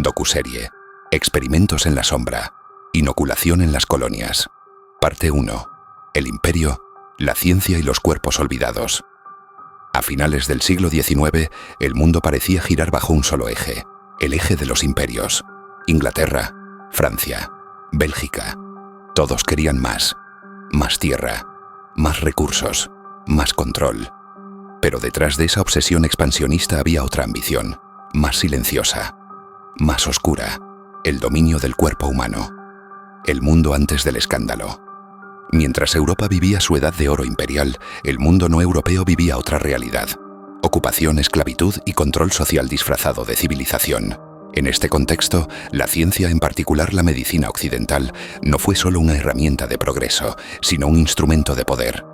Docuserie. Experimentos en la sombra. Inoculación en las colonias. Parte 1. El imperio, la ciencia y los cuerpos olvidados. A finales del siglo XIX, el mundo parecía girar bajo un solo eje, el eje de los imperios. Inglaterra, Francia, Bélgica. Todos querían más tierra, más recursos, más control. Pero detrás de esa obsesión expansionista había otra ambición, más silenciosa, más oscura, el dominio del cuerpo humano. El mundo antes del escándalo. Mientras Europa vivía su edad de oro imperial, el mundo no europeo vivía otra realidad. Ocupación, esclavitud y control social disfrazado de civilización. En este contexto, la ciencia, en particular la medicina occidental, no fue solo una herramienta de progreso, sino un instrumento de poder.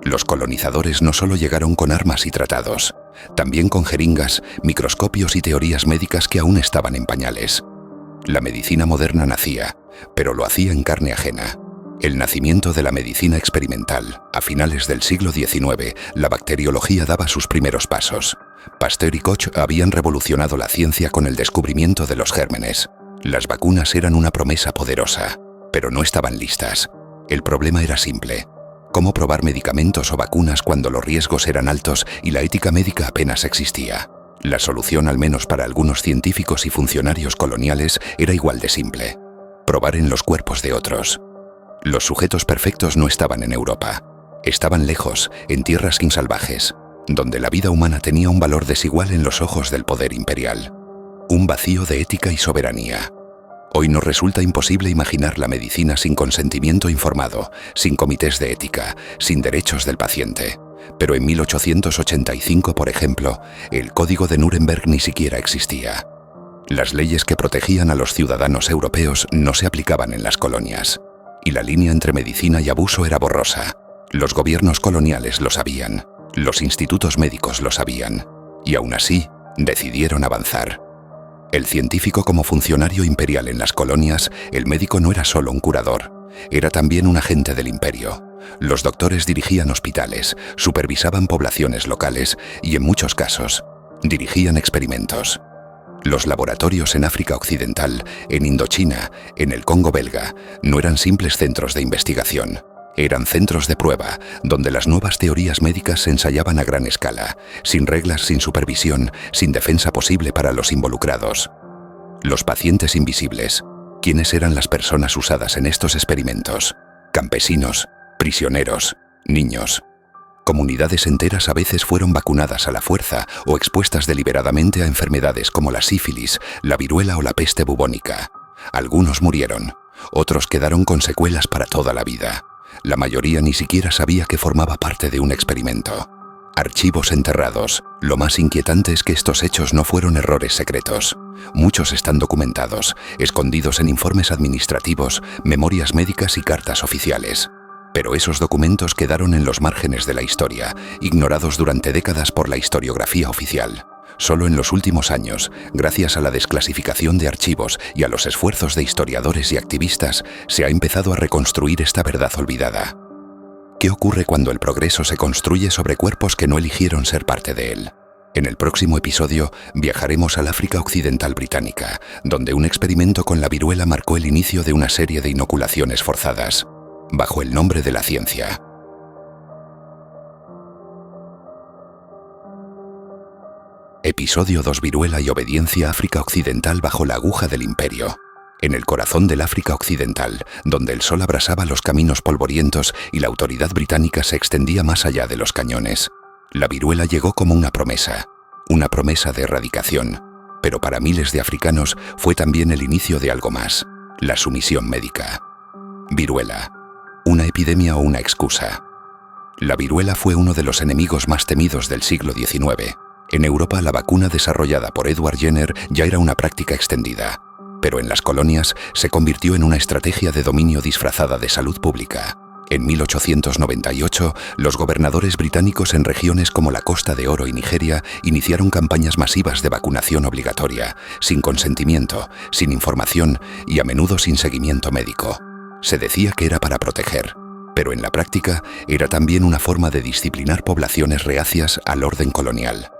Los colonizadores no solo llegaron con armas y tratados, también con jeringas, microscopios y teorías médicas que aún estaban en pañales. La medicina moderna nacía, pero lo hacía en carne ajena. El nacimiento de la medicina experimental. A finales del siglo XIX, la bacteriología daba sus primeros pasos. Pasteur y Koch habían revolucionado la ciencia con el descubrimiento de los gérmenes. Las vacunas eran una promesa poderosa, pero no estaban listas. El problema era simple. ¿Cómo probar medicamentos o vacunas cuando los riesgos eran altos y la ética médica apenas existía? La solución, al menos para algunos científicos y funcionarios coloniales, era igual de simple. Probar en los cuerpos de otros. Los sujetos perfectos no estaban en Europa. Estaban lejos, en tierras insalvajes, donde la vida humana tenía un valor desigual en los ojos del poder imperial. Un vacío de ética y soberanía. Hoy nos resulta imposible imaginar la medicina sin consentimiento informado, sin comités de ética, sin derechos del paciente. Pero en 1885, por ejemplo, el Código de Nuremberg ni siquiera existía. Las leyes que protegían a los ciudadanos europeos no se aplicaban en las colonias. Y la línea entre medicina y abuso era borrosa. Los gobiernos coloniales lo sabían, los institutos médicos lo sabían, y aún así decidieron avanzar. El científico como funcionario imperial en las colonias, el médico no era solo un curador, era también un agente del imperio. Los doctores dirigían hospitales, supervisaban poblaciones locales y en muchos casos dirigían experimentos. Los laboratorios en África Occidental, en Indochina, en el Congo belga, no eran simples centros de investigación. Eran centros de prueba, donde las nuevas teorías médicas se ensayaban a gran escala, sin reglas, sin supervisión, sin defensa posible para los involucrados. Los pacientes invisibles. ¿Quiénes eran las personas usadas en estos experimentos? Campesinos, prisioneros, niños. Comunidades enteras a veces fueron vacunadas a la fuerza o expuestas deliberadamente a enfermedades como la sífilis, la viruela o la peste bubónica. Algunos murieron, otros quedaron con secuelas para toda la vida. La mayoría ni siquiera sabía que formaba parte de un experimento. Archivos enterrados. Lo más inquietante es que estos hechos no fueron errores secretos. Muchos están documentados, escondidos en informes administrativos, memorias médicas y cartas oficiales. Pero esos documentos quedaron en los márgenes de la historia, ignorados durante décadas por la historiografía oficial. Solo en los últimos años, gracias a la desclasificación de archivos y a los esfuerzos de historiadores y activistas, se ha empezado a reconstruir esta verdad olvidada. ¿Qué ocurre cuando el progreso se construye sobre cuerpos que no eligieron ser parte de él? En el próximo episodio viajaremos al África Occidental británica, donde un experimento con la viruela marcó el inicio de una serie de inoculaciones forzadas, bajo el nombre de la ciencia. Episodio 2: Viruela y obediencia. África Occidental bajo la aguja del imperio. En el corazón del África Occidental, donde el sol abrasaba los caminos polvorientos y la autoridad británica se extendía más allá de los cañones, la viruela llegó como una promesa de erradicación. Pero para miles de africanos fue también el inicio de algo más: la sumisión médica. Viruela. ¿Una epidemia o una excusa? La viruela fue uno de los enemigos más temidos del siglo XIX. En Europa, la vacuna desarrollada por Edward Jenner ya era una práctica extendida, pero en las colonias se convirtió en una estrategia de dominio disfrazada de salud pública. En 1898, los gobernadores británicos en regiones como la Costa de Oro y Nigeria iniciaron campañas masivas de vacunación obligatoria, sin consentimiento, sin información y a menudo sin seguimiento médico. Se decía que era para proteger, pero en la práctica era también una forma de disciplinar poblaciones reacias al orden colonial.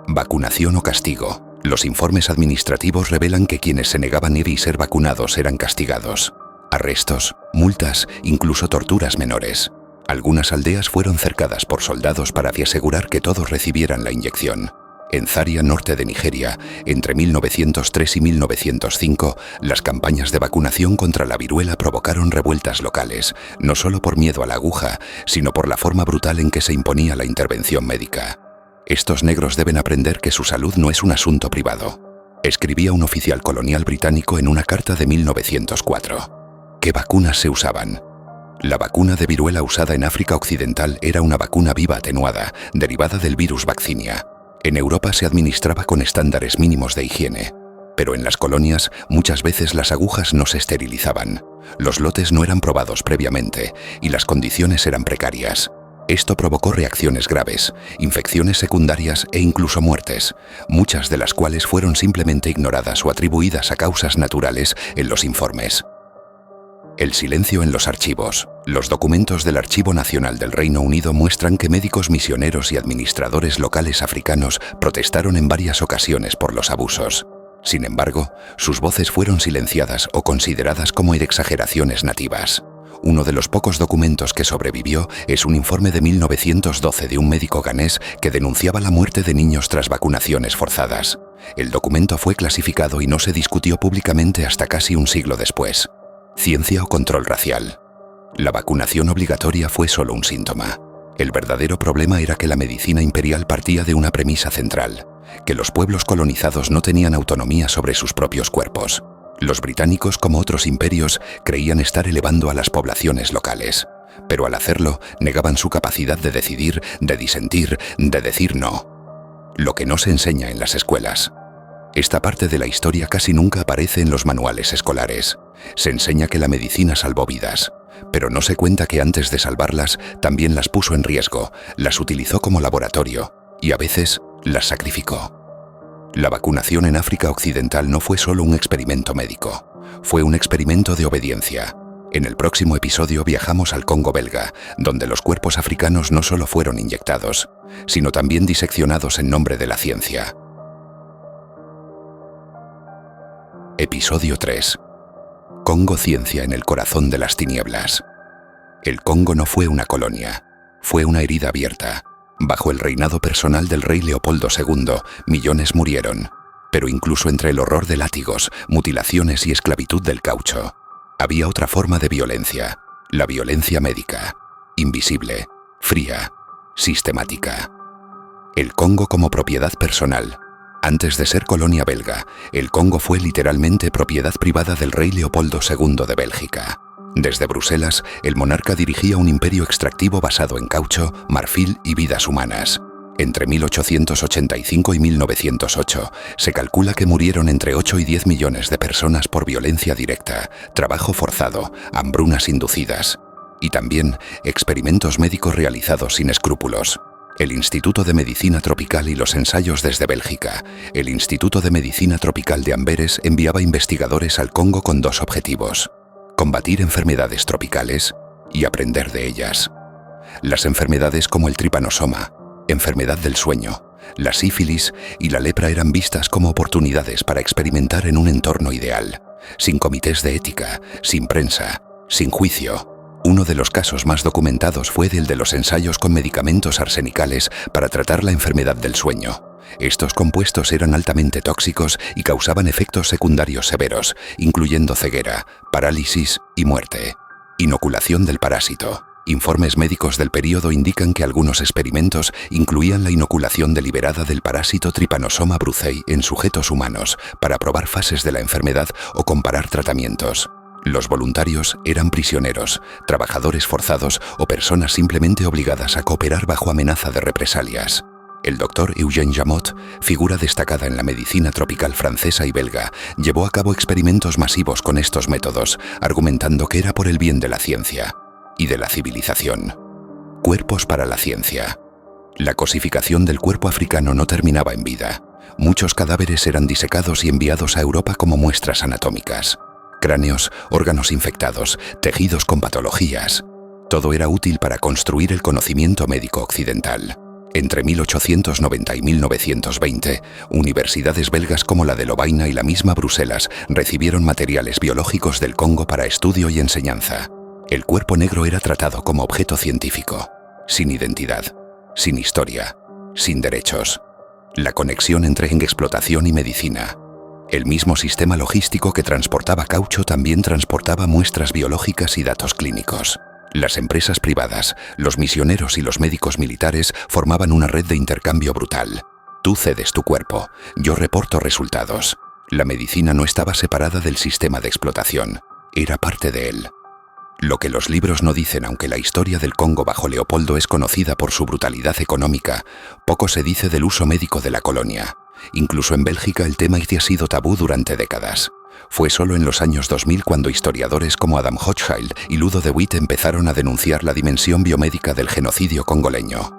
Vacunación o castigo. Los informes administrativos revelan que quienes se negaban ir y ser vacunados eran castigados. Arrestos, multas, incluso torturas menores. Algunas aldeas fueron cercadas por soldados para asegurar que todos recibieran la inyección. En Zaria, norte de Nigeria, entre 1903 y 1905, las campañas de vacunación contra la viruela provocaron revueltas locales, no solo por miedo a la aguja, sino por la forma brutal en que se imponía la intervención médica. Estos negros deben aprender que su salud no es un asunto privado, escribía un oficial colonial británico en una carta de 1904. ¿Qué vacunas se usaban? La vacuna de viruela usada en África Occidental era una vacuna viva atenuada, derivada del virus Vaccinia. En Europa se administraba con estándares mínimos de higiene, pero en las colonias muchas veces las agujas no se esterilizaban, los lotes no eran probados previamente y las condiciones eran precarias. Esto provocó reacciones graves, infecciones secundarias e incluso muertes, muchas de las cuales fueron simplemente ignoradas o atribuidas a causas naturales en los informes. El silencio en los archivos. Los documentos del Archivo Nacional del Reino Unido muestran que médicos misioneros y administradores locales africanos protestaron en varias ocasiones por los abusos. Sin embargo, sus voces fueron silenciadas o consideradas como exageraciones nativas. Uno de los pocos documentos que sobrevivió es un informe de 1912 de un médico ganés que denunciaba la muerte de niños tras vacunaciones forzadas. El documento fue clasificado y no se discutió públicamente hasta casi un siglo después. Ciencia o control racial. La vacunación obligatoria fue solo un síntoma. El verdadero problema era que la medicina imperial partía de una premisa central, que los pueblos colonizados no tenían autonomía sobre sus propios cuerpos. Los británicos, como otros imperios, creían estar elevando a las poblaciones locales, pero al hacerlo negaban su capacidad de decidir, de disentir, de decir no. Lo que no se enseña en las escuelas. Esta parte de la historia casi nunca aparece en los manuales escolares. Se enseña que la medicina salvó vidas, pero no se cuenta que antes de salvarlas también las puso en riesgo, las utilizó como laboratorio y a veces las sacrificó. La vacunación en África Occidental no fue solo un experimento médico, fue un experimento de obediencia. En el próximo episodio viajamos al Congo belga, donde los cuerpos africanos no solo fueron inyectados, sino también diseccionados en nombre de la ciencia. Episodio 3. Congo, ciencia en el corazón de las tinieblas. El Congo no fue una colonia, fue una herida abierta. Bajo el reinado personal del rey Leopoldo II, millones murieron, pero incluso entre el horror de látigos, mutilaciones y esclavitud del caucho, había otra forma de violencia, la violencia médica, invisible, fría, sistemática. El Congo como propiedad personal. Antes de ser colonia belga, el Congo fue literalmente propiedad privada del rey Leopoldo II de Bélgica. Desde Bruselas, el monarca dirigía un imperio extractivo basado en caucho, marfil y vidas humanas. Entre 1885 y 1908, se calcula que murieron entre 8 y 10 millones de personas por violencia directa, trabajo forzado, hambrunas inducidas y también experimentos médicos realizados sin escrúpulos. El Instituto de Medicina Tropical y los ensayos desde Bélgica. El Instituto de Medicina Tropical de Amberes enviaba investigadores al Congo con dos objetivos: combatir enfermedades tropicales y aprender de ellas. Las enfermedades como el tripanosoma, enfermedad del sueño, la sífilis y la lepra eran vistas como oportunidades para experimentar en un entorno ideal, sin comités de ética, sin prensa, sin juicio. Uno de los casos más documentados fue el de los ensayos con medicamentos arsenicales para tratar la enfermedad del sueño. Estos compuestos eran altamente tóxicos y causaban efectos secundarios severos, incluyendo ceguera, parálisis y muerte. Inoculación del parásito. Informes médicos del período indican que algunos experimentos incluían la inoculación deliberada del parásito Trypanosoma brucei en sujetos humanos para probar fases de la enfermedad o comparar tratamientos. Los voluntarios eran prisioneros, trabajadores forzados o personas simplemente obligadas a cooperar bajo amenaza de represalias. El doctor Eugène Jamot, figura destacada en la medicina tropical francesa y belga, llevó a cabo experimentos masivos con estos métodos, argumentando que era por el bien de la ciencia y de la civilización. Cuerpos para la ciencia. La cosificación del cuerpo africano no terminaba en vida. Muchos cadáveres eran disecados y enviados a Europa como muestras anatómicas. Cráneos, órganos infectados, tejidos con patologías. Todo era útil para construir el conocimiento médico occidental. Entre 1890 y 1920, universidades belgas como la de Lovaina y la misma Bruselas recibieron materiales biológicos del Congo para estudio y enseñanza. El cuerpo negro era tratado como objeto científico, sin identidad, sin historia, sin derechos. La conexión entre explotación y medicina. El mismo sistema logístico que transportaba caucho también transportaba muestras biológicas y datos clínicos. Las empresas privadas, los misioneros y los médicos militares formaban una red de intercambio brutal. Tú cedes tu cuerpo, yo reporto resultados. La medicina no estaba separada del sistema de explotación, era parte de él. Lo que los libros no dicen, aunque la historia del Congo bajo Leopoldo es conocida por su brutalidad económica, poco se dice del uso médico de la colonia. Incluso en Bélgica el tema ha sido tabú durante décadas. Fue solo en los años 2000 cuando historiadores como Adam Hochschild y Ludo de Witt empezaron a denunciar la dimensión biomédica del genocidio congoleño.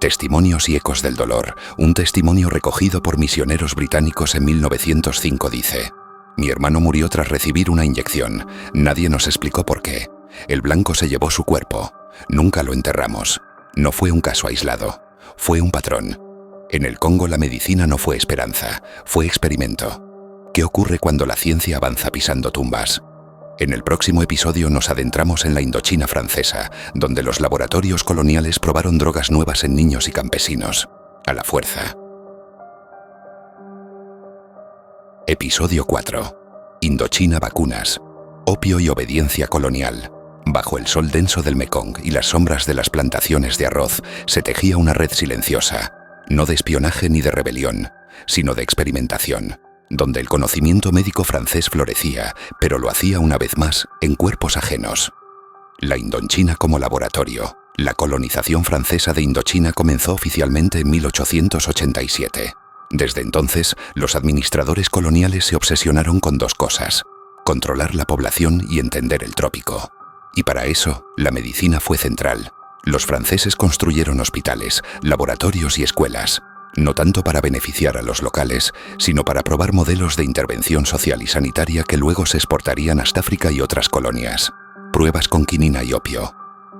Testimonios y ecos del dolor. Un testimonio recogido por misioneros británicos en 1905 dice: «Mi hermano murió tras recibir una inyección. Nadie nos explicó por qué. El blanco se llevó su cuerpo. Nunca lo enterramos. No fue un caso aislado. Fue un patrón. En el Congo la medicina no fue esperanza, fue experimento. ¿Qué ocurre cuando la ciencia avanza pisando tumbas? En el próximo episodio nos adentramos en la Indochina francesa, donde los laboratorios coloniales probaron drogas nuevas en niños y campesinos, a la fuerza. Episodio 4. Indochina vacunas. Opio y obediencia colonial. Bajo el sol denso del Mekong y las sombras de las plantaciones de arroz, se tejía una red silenciosa, no de espionaje ni de rebelión, sino de experimentación, donde el conocimiento médico francés florecía, pero lo hacía una vez más en cuerpos ajenos. La Indochina como laboratorio. La colonización francesa de Indochina comenzó oficialmente en 1887. Desde entonces, los administradores coloniales se obsesionaron con dos cosas: controlar la población y entender el trópico. Y para eso, la medicina fue central. Los franceses construyeron hospitales, laboratorios y escuelas, no tanto para beneficiar a los locales, sino para probar modelos de intervención social y sanitaria que luego se exportarían hasta África y otras colonias. Pruebas con quinina y opio.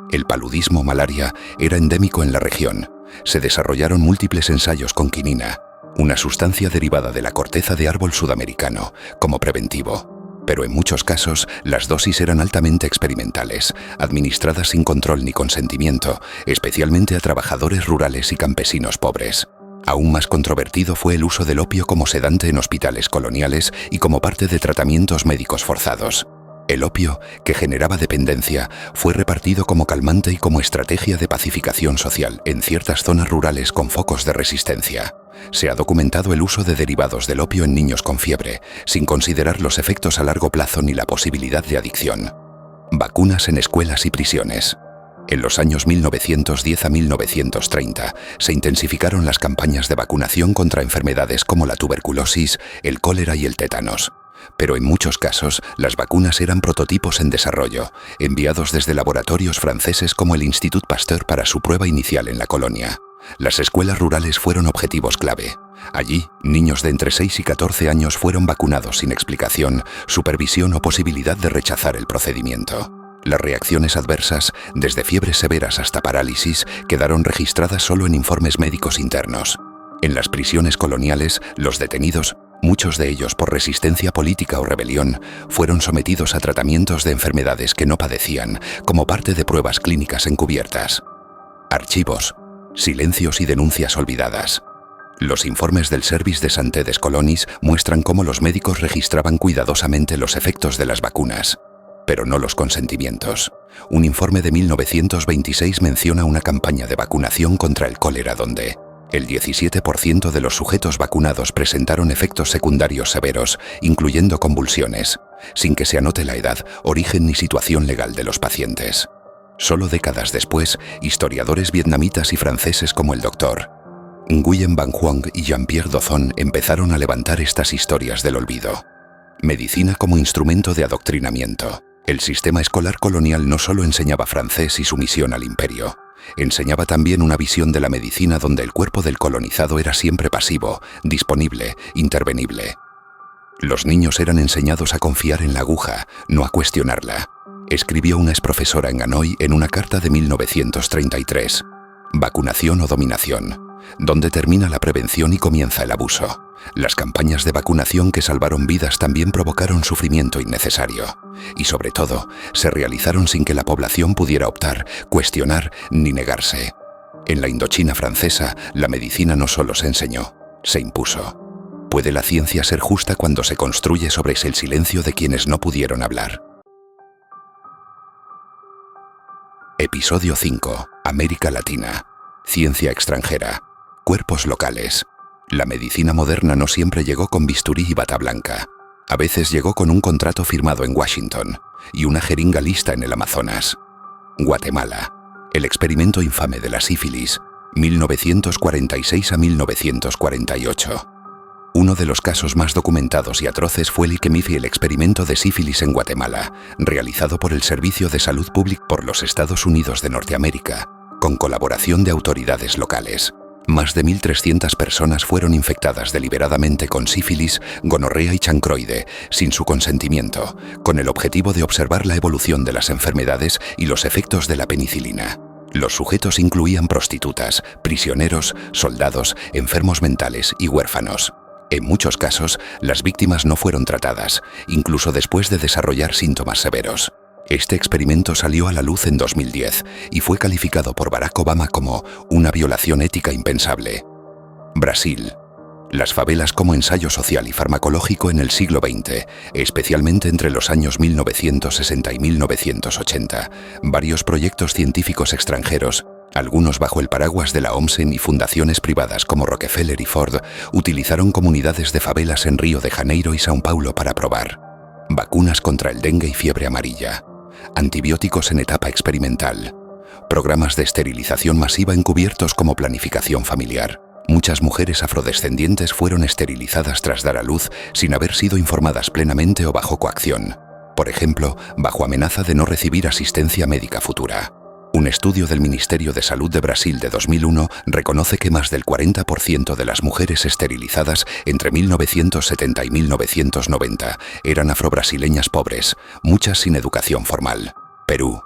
El paludismo malaria era endémico en la región. Se desarrollaron múltiples ensayos con quinina, una sustancia derivada de la corteza de árbol sudamericano, como preventivo. Pero en muchos casos, las dosis eran altamente experimentales, administradas sin control ni consentimiento, especialmente a trabajadores rurales y campesinos pobres. Aún más controvertido fue el uso del opio como sedante en hospitales coloniales y como parte de tratamientos médicos forzados. El opio, que generaba dependencia, fue repartido como calmante y como estrategia de pacificación social en ciertas zonas rurales con focos de resistencia. Se ha documentado el uso de derivados del opio en niños con fiebre, sin considerar los efectos a largo plazo ni la posibilidad de adicción. Vacunas en escuelas y prisiones. En los años 1910 a 1930 se intensificaron las campañas de vacunación contra enfermedades como la tuberculosis, el cólera y el tétanos. Pero en muchos casos, las vacunas eran prototipos en desarrollo, enviados desde laboratorios franceses como el Institut Pasteur para su prueba inicial en la colonia. Las escuelas rurales fueron objetivos clave. Allí, niños de entre 6 y 14 años fueron vacunados sin explicación, supervisión o posibilidad de rechazar el procedimiento. Las reacciones adversas, desde fiebres severas hasta parálisis, quedaron registradas solo en informes médicos internos. En las prisiones coloniales, los detenidos, muchos de ellos por resistencia política o rebelión, fueron sometidos a tratamientos de enfermedades que no padecían, como parte de pruebas clínicas encubiertas. Archivos, silencios y denuncias olvidadas. Los informes del Service de Santé des Colonies muestran cómo los médicos registraban cuidadosamente los efectos de las vacunas, pero no los consentimientos. Un informe de 1926 menciona una campaña de vacunación contra el cólera donde el 17% de los sujetos vacunados presentaron efectos secundarios severos, incluyendo convulsiones, sin que se anote la edad, origen ni situación legal de los pacientes. Solo décadas después, historiadores vietnamitas y franceses como el Dr. Nguyen Van Huong y Jean-Pierre Dozon empezaron a levantar estas historias del olvido. Medicina como instrumento de adoctrinamiento. El sistema escolar colonial no solo enseñaba francés y sumisión al imperio, enseñaba también una visión de la medicina donde el cuerpo del colonizado era siempre pasivo, disponible, intervenible. Los niños eran enseñados a confiar en la aguja, no a cuestionarla, escribió una exprofesora en Hanoi en una carta de 1933. Vacunación o dominación. ¿Dónde termina la prevención y comienza el abuso? Las campañas de vacunación que salvaron vidas también provocaron sufrimiento innecesario. Y sobre todo, se realizaron sin que la población pudiera optar, cuestionar ni negarse. En la Indochina francesa, la medicina no solo se enseñó, se impuso. ¿Puede la ciencia ser justa cuando se construye sobre el silencio de quienes no pudieron hablar? Episodio 5. América Latina. Ciencia extranjera. Cuerpos locales. La medicina moderna no siempre llegó con bisturí y bata blanca. A veces llegó con un contrato firmado en Washington y una jeringa lista en el Amazonas. Guatemala. El experimento infame de la sífilis, 1946 a 1948. Uno de los casos más documentados y atroces fue el IQMIF y el experimento de sífilis en Guatemala, realizado por el Servicio de Salud Pública por los Estados Unidos de Norteamérica, con colaboración de autoridades locales. Más de 1.300 personas fueron infectadas deliberadamente con sífilis, gonorrea y chancroide, sin su consentimiento, con el objetivo de observar la evolución de las enfermedades y los efectos de la penicilina. Los sujetos incluían prostitutas, prisioneros, soldados, enfermos mentales y huérfanos. En muchos casos, las víctimas no fueron tratadas, incluso después de desarrollar síntomas severos. Este experimento salió a la luz en 2010 y fue calificado por Barack Obama como una violación ética impensable. Brasil. Las favelas como ensayo social y farmacológico en el siglo XX, especialmente entre los años 1960 y 1980. Varios proyectos científicos extranjeros, algunos bajo el paraguas de la OMS y fundaciones privadas como Rockefeller y Ford, utilizaron comunidades de favelas en Río de Janeiro y São Paulo para probar vacunas contra el dengue y fiebre amarilla, antibióticos en etapa experimental, programas de esterilización masiva encubiertos como planificación familiar. Muchas mujeres afrodescendientes fueron esterilizadas tras dar a luz sin haber sido informadas plenamente o bajo coacción, por ejemplo, bajo amenaza de no recibir asistencia médica futura. Un estudio del Ministerio de Salud de Brasil de 2001 reconoce que más del 40% de las mujeres esterilizadas entre 1970 y 1990 eran afrobrasileñas pobres, muchas sin educación formal. Perú.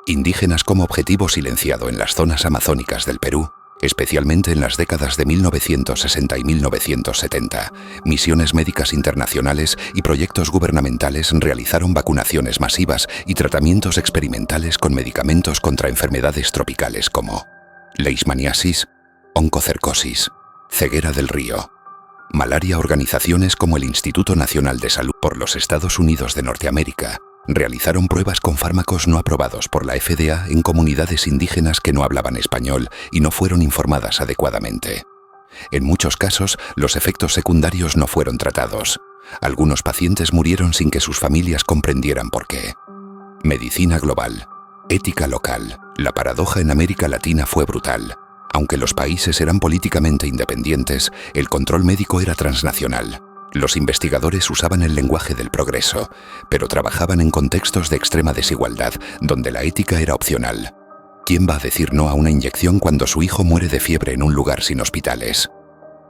Indígenas como objetivo silenciado en las zonas amazónicas del Perú, especialmente en las décadas de 1960 y 1970, misiones médicas internacionales y proyectos gubernamentales realizaron vacunaciones masivas y tratamientos experimentales con medicamentos contra enfermedades tropicales como leishmaniasis, oncocercosis, ceguera del río, malaria. Organizaciones como el Instituto Nacional de Salud por los Estados Unidos de Norteamérica realizaron pruebas con fármacos no aprobados por la FDA en comunidades indígenas que no hablaban español y no fueron informadas adecuadamente. En muchos casos, los efectos secundarios no fueron tratados. Algunos pacientes murieron sin que sus familias comprendieran por qué. Medicina global. Ética local. La paradoja en América Latina fue brutal. Aunque los países eran políticamente independientes, el control médico era transnacional. Los investigadores usaban el lenguaje del progreso, pero trabajaban en contextos de extrema desigualdad, donde la ética era opcional. ¿Quién va a decir no a una inyección cuando su hijo muere de fiebre en un lugar sin hospitales?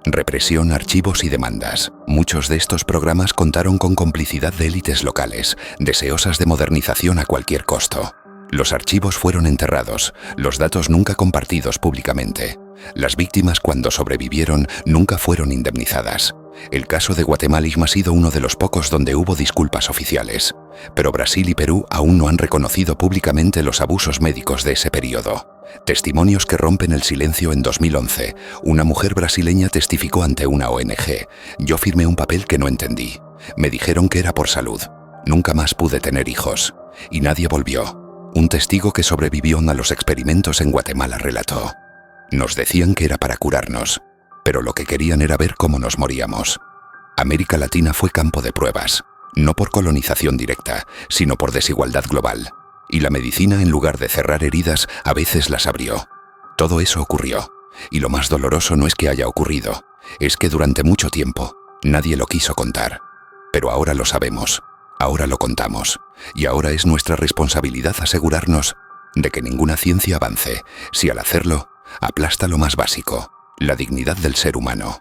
Represión, archivos y demandas. Muchos de estos programas contaron con complicidad de élites locales, deseosas de modernización a cualquier costo. Los archivos fueron enterrados, los datos nunca compartidos públicamente. Las víctimas, cuando sobrevivieron, nunca fueron indemnizadas. El caso de Guatemala ha sido uno de los pocos donde hubo disculpas oficiales, pero Brasil y Perú aún no han reconocido públicamente los abusos médicos de ese periodo. Testimonios que rompen el silencio. En 2011, una mujer brasileña testificó ante una ONG. Yo firmé un papel que no entendí. Me dijeron que era por salud. Nunca más pude tener hijos. Y nadie volvió. Un testigo que sobrevivió a los experimentos en Guatemala relató: nos decían que era para curarnos, pero lo que querían era ver cómo nos moríamos. América Latina fue campo de pruebas, no por colonización directa, sino por desigualdad global. Y la medicina, en lugar de cerrar heridas, a veces las abrió. Todo eso ocurrió. Y lo más doloroso no es que haya ocurrido, es que durante mucho tiempo nadie lo quiso contar. Pero ahora lo sabemos, ahora lo contamos, y ahora es nuestra responsabilidad asegurarnos de que ninguna ciencia avance si al hacerlo aplasta lo más básico, la dignidad del ser humano.